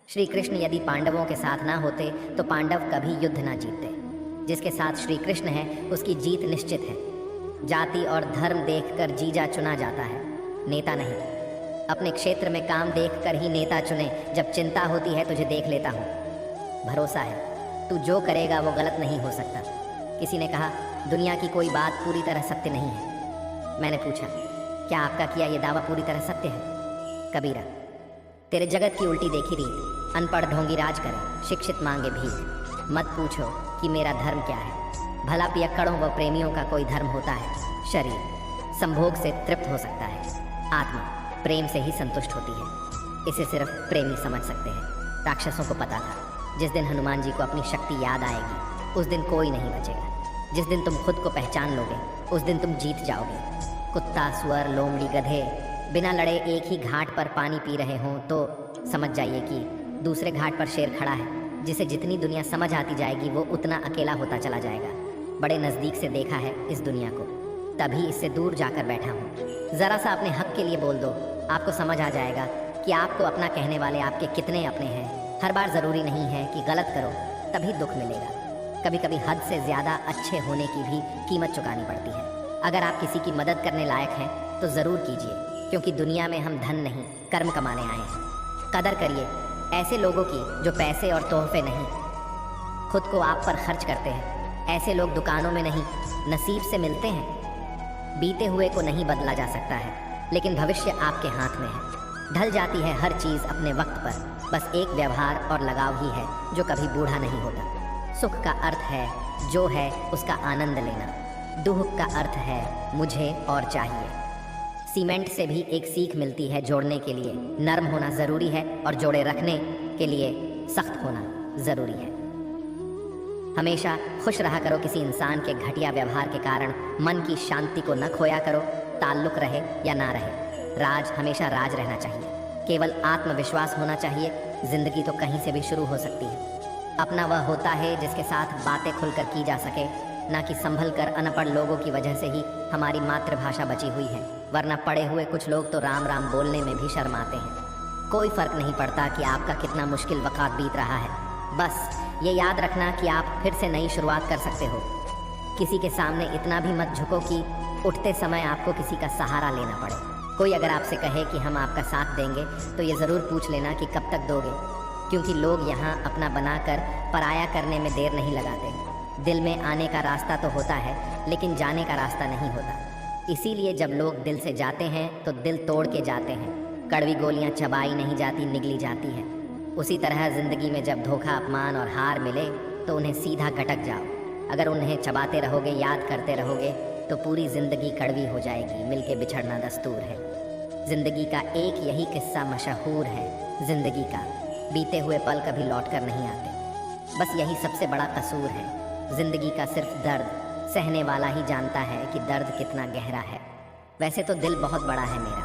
श्री कृष्ण यदि पांडवों के साथ ना होते तो पांडव कभी युद्ध ना जीतते। जिसके साथ श्री कृष्ण है उसकी जीत निश्चित है। जाति और धर्म देखकर जीजा चुना जाता है, नेता नहीं। अपने क्षेत्र में काम देखकर ही नेता चुने। जब चिंता होती है तुझे देख लेता हूँ। भरोसा है तू जो करेगा वो गलत नहीं हो सकता। किसी ने कहा दुनिया की कोई बात पूरी तरह सत्य नहीं है। मैंने पूछा क्या आपका किया ये दावा पूरी तरह सत्य है? कबीरा, तेरे जगत की उल्टी देखी रीत। अनपढ़ ढोंगी राज करे, शिक्षित मांगे भीख। मत पूछो कि मेरा धर्म क्या है। भला पियक्कड़ों व प्रेमियों का कोई धर्म होता है? शरीर संभोग से तृप्त हो सकता है, आत्मा प्रेम से ही संतुष्ट होती है। इसे सिर्फ प्रेमी समझ सकते हैं। राक्षसों को पता था जिस दिन हनुमान जी को अपनी शक्ति याद आएगी उस दिन कोई नहीं बचेगा। जिस दिन तुम खुद को पहचान लोगे उस दिन तुम जीत जाओगे। कुत्ता, सुअर, लोमड़ी, गधे बिना लड़े एक ही घाट पर पानी पी रहे हों तो समझ जाइए कि दूसरे घाट पर शेर खड़ा है जिसे जितनी दुनिया समझ आती जाएगी वो उतना अकेला होता चला जाएगा। बड़े नज़दीक से देखा है इस दुनिया को, तभी इससे दूर जाकर बैठा हूँ। ज़रा सा अपने हक के लिए बोल दो, आपको समझ आ जाएगा कि आपको अपना कहने वाले आपके कितने अपने हैं। हर बार ज़रूरी नहीं है कि गलत करो तभी दुख मिलेगा। कभी कभी हद से ज़्यादा अच्छे होने की भी कीमत चुकानी पड़ती है। अगर आप किसी की मदद करने लायक हैं तो ज़रूर कीजिए, क्योंकि दुनिया में हम धन नहीं कर्म कमाने आए हैं। कदर करिए ऐसे लोगों की जो पैसे और तोहफे नहीं खुद को आप पर खर्च करते हैं। ऐसे लोग दुकानों में नहीं नसीब से मिलते हैं। बीते हुए को नहीं बदला जा सकता है, लेकिन भविष्य आपके हाथ में है। ढल जाती है हर चीज़ अपने वक्त पर, बस एक व्यवहार और लगाव ही है जो कभी बूढ़ा नहीं होता। सुख का अर्थ है जो है उसका आनंद लेना। दुख का अर्थ है मुझे और चाहिए। सीमेंट से भी एक सीख मिलती है जोड़ने के लिए नरम होना ज़रूरी है और जोड़े रखने के लिए सख्त होना ज़रूरी है। हमेशा खुश रहा करो। किसी इंसान के घटिया व्यवहार के कारण मन की शांति को न खोया करो। ताल्लुक रहे या ना रहे, राज हमेशा राज रहना चाहिए। केवल आत्मविश्वास होना चाहिए। जिंदगी तो कहीं से भी शुरू हो सकती है। अपना वह होता है जिसके साथ बातें खुलकर की जा सके, ना कि संभल कर अनपढ़ लोगों की वजह से ही हमारी मातृभाषा बची हुई है। वरना पढ़े हुए कुछ लोग तो राम राम बोलने में भी शर्माते हैं। कोई फर्क नहीं पड़ता कि आपका कितना मुश्किल वक़्त बीत रहा है। बस ये याद रखना कि आप फिर से नई शुरुआत कर सकते हो। किसी के सामने इतना भी मत झुको कि उठते समय आपको किसी का सहारा लेना पड़े। कोई अगर आपसे कहे कि हम आपका साथ देंगे तो ये ज़रूर पूछ लेना कि कब तक दोगे, क्योंकि लोग यहाँ अपना बनाकर पराया करने में देर नहीं लगाते। दिल में आने का रास्ता तो होता है लेकिन जाने का रास्ता नहीं होता। इसीलिए जब लोग दिल से जाते हैं तो दिल तोड़ के जाते हैं। कड़वी गोलियां चबाई नहीं जाती, निगली जाती हैं। उसी तरह ज़िंदगी में जब धोखा, अपमान और हार मिले तो उन्हें सीधा गटक जाओ। अगर उन्हें चबाते रहोगे, याद करते रहोगे तो पूरी ज़िंदगी कड़वी हो जाएगी। मिलके बिछड़ना दस्तूर है। ज़िंदगी का एक यही किस्सा मशहूर है, ज़िंदगी का बीते हुए पल कभी लौट कर नहीं आते। बस यही सबसे बड़ा कसूर है। ज़िंदगी का सिर्फ दर्द सहने वाला ही जानता है कि दर्द कितना गहरा है। वैसे तो दिल बहुत बड़ा है मेरा,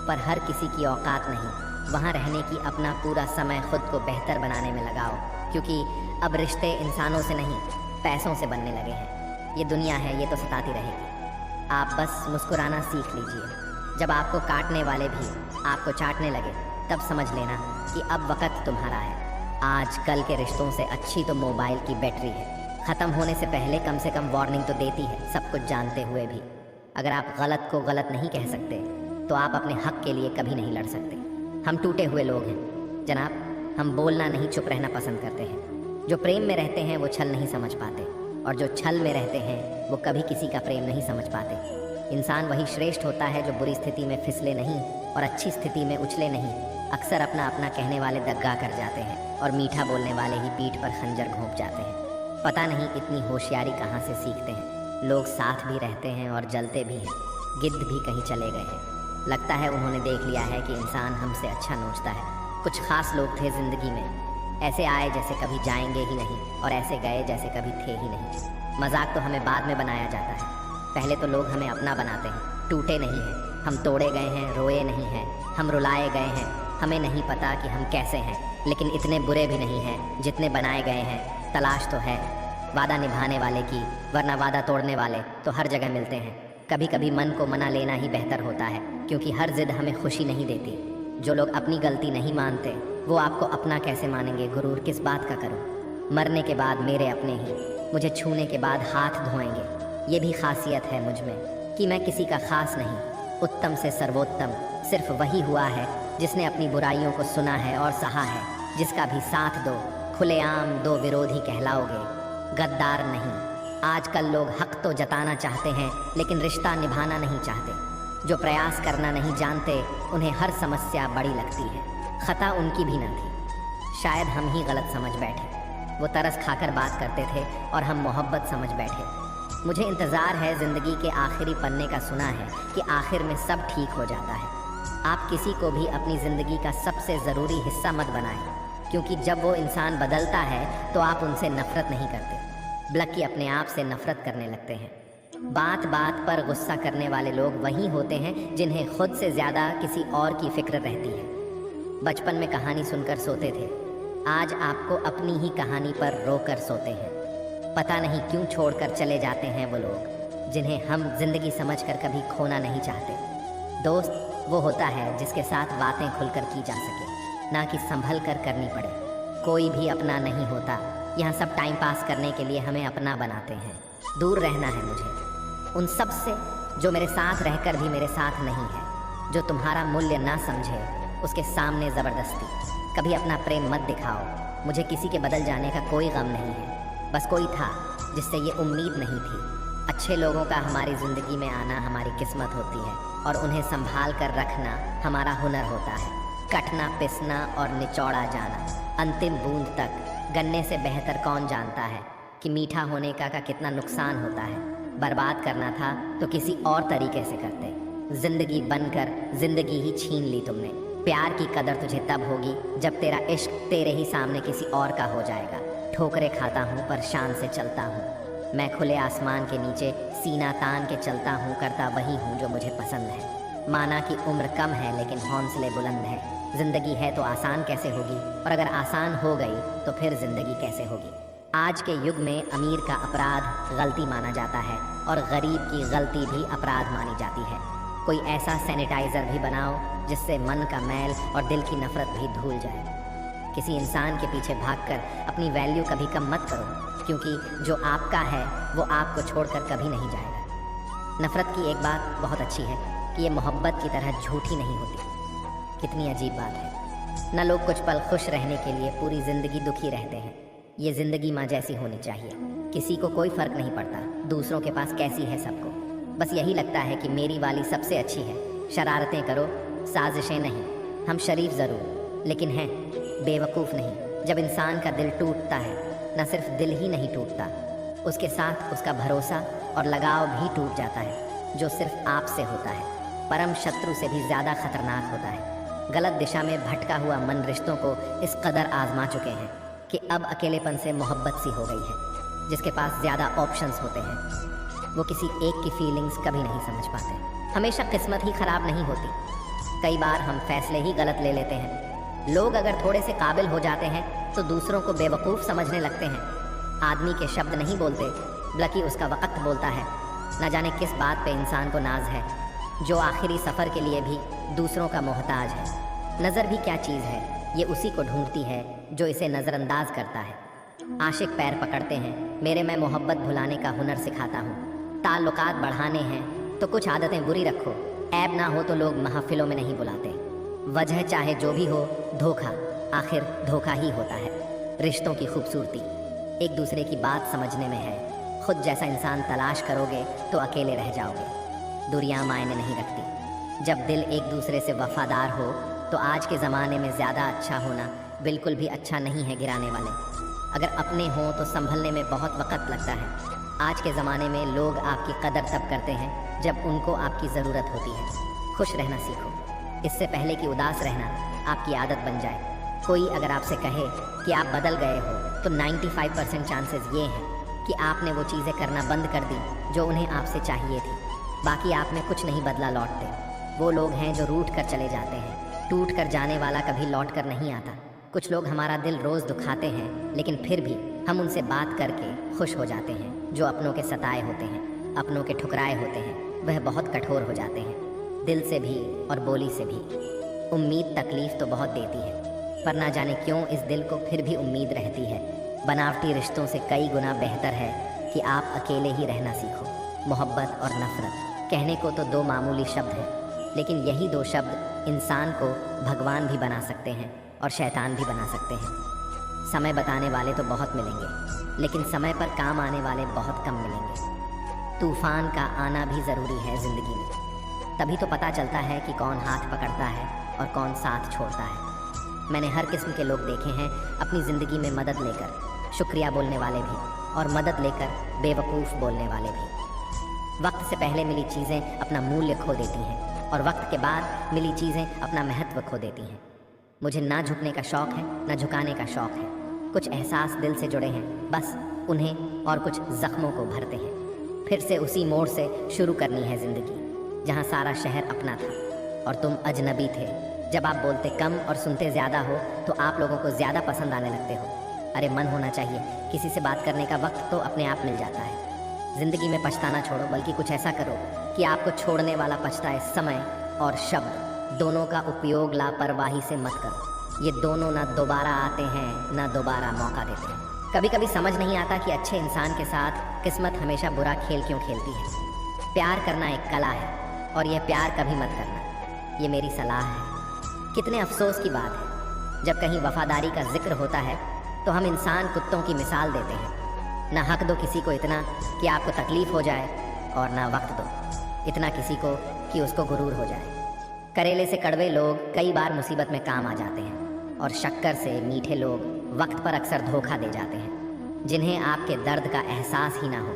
पर हर किसी की औकात नहीं। वहाँ रहने की अपना पूरा समय खुद को बेहतर बनाने में लगाओ, क्योंकि अब रिश्ते इंसानों से नहीं पैसों से बनने लगे हैं। ये दुनिया है, ये तो सताती रहेगी। आप बस मुस्कुराना सीख लीजिए। जब आपको काटने वाले भी आपको चाटने लगे तब समझ लेना कि अब वक़्त तुम्हारा है। आज कल के रिश्तों से अच्छी तो मोबाइल की बैटरी है। ख़त्म होने से पहले कम से कम वार्निंग तो देती है, सब कुछ जानते हुए भी। अगर आप गलत को गलत नहीं कह सकते तो आप अपने हक के लिए कभी नहीं लड़ सकते। हम टूटे हुए लोग हैं जनाब। हम बोलना नहीं, चुप रहना पसंद करते हैं। जो प्रेम में रहते हैं वो छल नहीं समझ पाते, और जो छल में रहते हैं वो कभी किसी का प्रेम नहीं समझ पाते। इंसान वही श्रेष्ठ होता है जो बुरी स्थिति में फिसले नहीं और अच्छी स्थिति में उछले नहीं। अक्सर अपना अपना कहने वाले दग्गा कर जाते हैं और मीठा बोलने वाले ही पीठ पर खंजर घोंप जाते हैं। पता नहीं इतनी होशियारी कहाँ से सीखते हैं। लोग साथ भी रहते हैं और जलते भी हैं। गिद्ध भी कहीं चले गए हैं। लगता है उन्होंने देख लिया है कि इंसान हमसे अच्छा नोचता है। कुछ खास लोग थे ज़िंदगी में, ऐसे आए जैसे कभी जाएंगे ही नहीं, और ऐसे गए जैसे कभी थे ही नहीं। मजाक तो हमें बाद में बनाया जाता है, पहले तो लोग हमें अपना बनाते हैं। टूटे नहीं हैं, हम तोड़े गए हैं, रोए नहीं हैं, हम रुलाए गए हैं। हमें नहीं पता कि हम कैसे हैं, लेकिन इतने बुरे भी नहीं हैं जितने बनाए गए हैं। तलाश तो है वादा निभाने वाले की, वरना वादा तोड़ने वाले तो हर जगह मिलते हैं। कभी कभी मन को मना लेना ही बेहतर होता है, क्योंकि हर जिद हमें खुशी नहीं देती। जो लोग अपनी गलती नहीं मानते वो आपको अपना कैसे मानेंगे? गुरूर किस बात का करूं? मरने के बाद मेरे अपने ही मुझे छूने के बाद हाथ धोएंगे। ये भी खासियत है मुझ में कि मैं किसी का खास नहीं। उत्तम से सर्वोत्तम सिर्फ वही हुआ है जिसने अपनी बुराइयों को सुना है और सहा है। जिसका भी साथ दो खुलेआम दो विरोधी कहलाओगे, गद्दार नहीं। आजकल लोग हक तो जताना चाहते हैं लेकिन रिश्ता निभाना नहीं चाहते। जो प्रयास करना नहीं जानते उन्हें हर समस्या बड़ी लगती है। खता उनकी भी न थी, शायद हम ही गलत समझ बैठे। वो तरस खाकर बात करते थे और हम मोहब्बत समझ बैठे। मुझे इंतज़ार है ज़िंदगी के आखिरी पन्ने का। सुना है कि आखिर में सब ठीक हो जाता है। आप किसी को भी अपनी ज़िंदगी का सबसे ज़रूरी हिस्सा मत बनाएं, क्योंकि जब वो इंसान बदलता है तो आप उनसे नफ़रत नहीं करते, बल्कि अपने आप से नफ़रत करने लगते हैं। बात बात पर गुस्सा करने वाले लोग वही होते हैं जिन्हें खुद से ज़्यादा किसी और की फ़िक्र रहती है। बचपन में कहानी सुनकर सोते थे, आज आपको अपनी ही कहानी पर रोकर सोते हैं। पता नहीं क्यों छोड़कर चले जाते हैं वो लोग जिन्हें हम जिंदगी समझकर कभी खोना नहीं चाहते। दोस्त वो होता है जिसके साथ बातें खुलकर की जा सके, ना कि संभल कर करनी पड़े। कोई भी अपना नहीं होता, यहाँ सब टाइम पास करने के लिए हमें अपना बनाते हैं। दूर रहना है मुझे उन सब से जो मेरे साथ रहकर भी मेरे साथ नहीं है। जो तुम्हारा मूल्य ना समझे उसके सामने ज़बरदस्ती कभी अपना प्रेम मत दिखाओ। मुझे किसी के बदल जाने का कोई गम नहीं है, बस कोई था जिससे ये उम्मीद नहीं थी। अच्छे लोगों का हमारी ज़िंदगी में आना हमारी किस्मत होती है और उन्हें संभाल कर रखना हमारा हुनर होता है। कटना पिसना और निचोड़ा जाना अंतिम बूंद तक, गन्ने से बेहतर कौन जानता है कि मीठा होने का कितना नुकसान होता है। बर्बाद करना था तो किसी और तरीके से करते। जिंदगी बनकर जिंदगी ही छीन ली तुमने। प्यार की कदर तुझे तब होगी जब तेरा इश्क तेरे ही सामने किसी और का हो जाएगा। ठोकरें खाता हूँ पर शान से चलता हूँ। मैं खुले आसमान के नीचे सीना तान के चलता हूँ, करता वही हूँ जो मुझे पसंद है। माना कि उम्र कम है लेकिन हौसले बुलंद है। जिंदगी है तो आसान कैसे होगी, और अगर आसान हो गई तो फिर जिंदगी कैसे होगी। आज के युग में अमीर का अपराध गलती माना जाता है और गरीब की गलती भी अपराध मानी जाती है। कोई ऐसा सैनिटाइज़र भी बनाओ जिससे मन का मैल और दिल की नफरत भी धुल जाए। किसी इंसान के पीछे भागकर अपनी वैल्यू कभी कम मत करो, क्योंकि जो आपका है वो आपको छोड़कर कभी नहीं जाएगा। नफरत की एक बात बहुत अच्छी है कि ये मोहब्बत की तरह झूठी नहीं होती। कितनी अजीब बात है ना। लोग कुछ पल खुश रहने के लिए पूरी ज़िंदगी दुखी रहते हैं। ये ज़िंदगी माँ जैसी होनी चाहिए। किसी को कोई फ़र्क नहीं पड़ता दूसरों के पास कैसी है, सबको बस यही लगता है कि मेरी वाली सबसे अच्छी है। शरारतें करो, साजिशें नहीं। हम शरीफ ज़रूर लेकिन हैं बेवकूफ़ नहीं। जब इंसान का दिल टूटता है, न सिर्फ दिल ही नहीं टूटता, उसके साथ उसका भरोसा और लगाव भी टूट जाता है, जो सिर्फ आपसे होता है। परम शत्रु से भी ज़्यादा खतरनाक होता है। गलत दिशा में भटका हुआ मन रिश्तों को इस कदर आजमा चुके हैं कि अब अकेलेपन से मोहब्बत सी हो गई है। जिसके पास ज़्यादा ऑप्शंस होते हैं वो किसी एक की फीलिंग्स कभी नहीं समझ पाते। हमेशा किस्मत ही ख़राब नहीं होती, कई बार हम फैसले ही गलत ले लेते हैं। लोग अगर थोड़े से काबिल हो जाते हैं तो दूसरों को बेवकूफ़ समझने लगते हैं। आदमी के शब्द नहीं बोलते बल्कि उसका वक़्त बोलता है। न जाने किस बात पे इंसान को नाज है, जो आखिरी सफ़र के लिए भी दूसरों का मोहताज है। नज़र भी क्या चीज़ है, ये उसी को ढूंढती है जो इसे नज़रअंदाज करता है। आशिक पैर पकड़ते हैं, मेरे मैं मोहब्बत भुलाने का हुनर सिखाता हूँ। ताल्लुकात बढ़ाने हैं तो कुछ आदतें बुरी रखो। ऐब ना हो तो लोग महफिलों में नहीं बुलाते। वजह चाहे जो भी हो, धोखा आखिर धोखा ही होता है। रिश्तों की खूबसूरती एक दूसरे की बात समझने में है। खुद जैसा इंसान तलाश करोगे तो अकेले रह जाओगे। दूरियां मायने नहीं रखती। जब दिल एक दूसरे से वफादार हो तो आज के ज़माने में ज़्यादा अच्छा होना बिल्कुल भी अच्छा नहीं है गिराने वाले। अगर अपने हों तो संभलने में बहुत वक्त लगता है। आज के ज़माने में लोग आपकी कदर तब करते हैं जब उनको आपकी ज़रूरत होती है। खुश रहना सीखो, इससे पहले कि उदास रहना आपकी आदत बन जाए। कोई अगर आपसे कहे कि आप बदल गए हो तो 95% चांसेस ये हैं कि आपने वो चीज़ें करना बंद कर दी जो उन्हें आपसे चाहिए थी। बाकी आप में कुछ नहीं बदला लौटते। वो लोग हैं जो रूठ कर चले जाते हैं। टूट कर जाने वाला कभी लौट कर नहीं आता। कुछ लोग हमारा दिल रोज़ दुखाते हैं लेकिन फिर भी हम उनसे बात करके खुश हो जाते हैं। जो अपनों के सताए होते हैं, अपनों के ठुकराए होते हैं, वह बहुत कठोर हो जाते हैं, दिल से भी और बोली से भी। उम्मीद तकलीफ़ तो बहुत देती है पर ना जाने क्यों इस दिल को फिर भी उम्मीद रहती है। बनावटी रिश्तों से कई गुना बेहतर है कि आप अकेले ही रहना सीखो। मोहब्बत और नफरत कहने को तो दो मामूली शब्द हैं, लेकिन यही दो शब्द इंसान को भगवान भी बना सकते हैं और शैतान भी बना सकते हैं। समय बताने वाले तो बहुत मिलेंगे, लेकिन समय पर काम आने वाले बहुत कम मिलेंगे। तूफान का आना भी ज़रूरी है ज़िंदगी में, तभी तो पता चलता है कि कौन हाथ पकड़ता है और कौन साथ छोड़ता है। मैंने हर किस्म के लोग देखे हैं अपनी ज़िंदगी में मदद लेकर, शुक्रिया बोलने वाले भी और मदद लेकर बेवकूफ़ बोलने वाले भी। वक्त से पहले मिली चीज़ें अपना मूल्य खो देती हैं और वक्त के बाद मिली चीज़ें अपना महत्व खो देती हैं। मुझे ना झुकने का शौक़ है ना झुकाने का शौक़ है। कुछ एहसास दिल से जुड़े हैं, बस उन्हें और कुछ ज़ख्मों को भरते हैं। फिर से उसी मोड़ से शुरू करनी है ज़िंदगी, जहाँ सारा शहर अपना था और तुम अजनबी थे। जब आप बोलते कम और सुनते ज़्यादा हो तो आप लोगों को ज़्यादा पसंद आने लगते हो। अरे मन होना चाहिए, किसी से बात करने का वक्त तो अपने आप मिल जाता है। ज़िंदगी में पछताना छोड़ो, बल्कि कुछ ऐसा करो कि आपको छोड़ने वाला पछताए। समय और शब्द दोनों का उपयोग लापरवाही से मत करो। ये दोनों ना दोबारा आते हैं ना दोबारा मौका देते हैं। कभी कभी समझ नहीं आता कि अच्छे इंसान के साथ किस्मत हमेशा बुरा खेल क्यों खेलती है। प्यार करना एक कला है और यह प्यार कभी मत करना, ये मेरी सलाह है। कितने अफसोस की बात है, जब कहीं वफादारी का जिक्र होता है तो हम इंसान कुत्तों की मिसाल देते हैं। ना हक दो किसी को इतना कि आपको तकलीफ़ हो जाए, और ना वक्त दो इतना किसी को कि उसको गुरूर हो जाए। करेले से कड़वे लोग कई बार मुसीबत में काम आ जाते हैं, और शक्कर से मीठे लोग वक्त पर अक्सर धोखा दे जाते हैं। जिन्हें आपके दर्द का एहसास ही ना हो,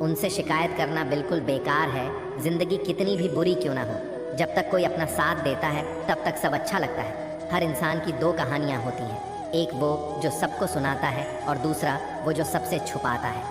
उनसे शिकायत करना बिल्कुल बेकार है, ज़िंदगी कितनी भी बुरी क्यों ना हो। जब तक कोई अपना साथ देता है तब तक सब अच्छा लगता है। हर इंसान की दो कहानियाँ होती हैं, एक वो जो सबको सुनाता है और दूसरा वो जो सबसे छुपाता है।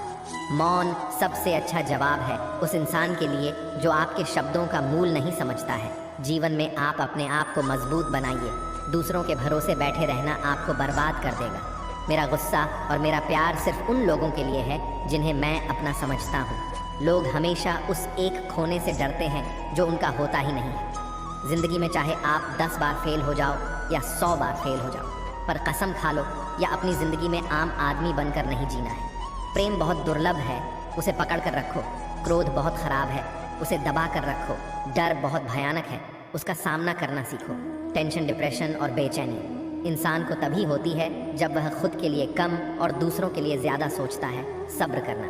मौन सबसे अच्छा जवाब है उस इंसान के लिए जो आपके शब्दों का मूल नहीं समझता है। जीवन में आप अपने आप को मजबूत बनाइए, दूसरों के भरोसे बैठे रहना आपको बर्बाद कर देगा। मेरा गुस्सा और मेरा प्यार सिर्फ उन लोगों के लिए है जिन्हें मैं अपना समझता हूँ। लोग हमेशा उस एक खोने से डरते हैं जो उनका होता ही नहीं है। ज़िंदगी में चाहे आप 10 बार फेल हो जाओ या 100 बार फेल हो जाओ, पर कसम खा लो या अपनी ज़िंदगी में आम आदमी बनकर नहीं जीना है। प्रेम बहुत दुर्लभ है, उसे पकड़ कर रखो। क्रोध बहुत ख़राब है, उसे दबा कर रखो। डर बहुत भयानक है, उसका सामना करना सीखो। टेंशन, डिप्रेशन और बेचैनी इंसान को तभी होती है जब वह खुद के लिए कम और दूसरों के लिए ज़्यादा सोचता है। सब्र करना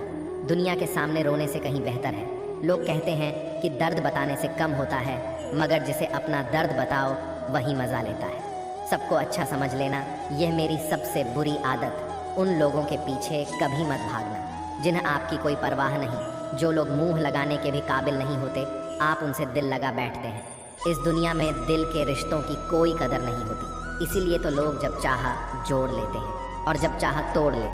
दुनिया के सामने रोने से कहीं बेहतर है। लोग कहते हैं कि दर्द बताने से कम होता है, मगर जिसे अपना दर्द बताओ वही मज़ा लेता है। सबको अच्छा समझ लेना, यह मेरी सबसे बुरी आदत। उन लोगों के पीछे कभी मत भागना जिन्हें आपकी कोई परवाह नहीं। जो लोग मुंह लगाने के भी काबिल नहीं होते, आप उनसे दिल लगा बैठते हैं। इस दुनिया में दिल के रिश्तों की कोई कदर नहीं होती, इसीलिए तो लोग जब चाहा जोड़ लेते हैं और जब चाहा तोड़ लेते हैं।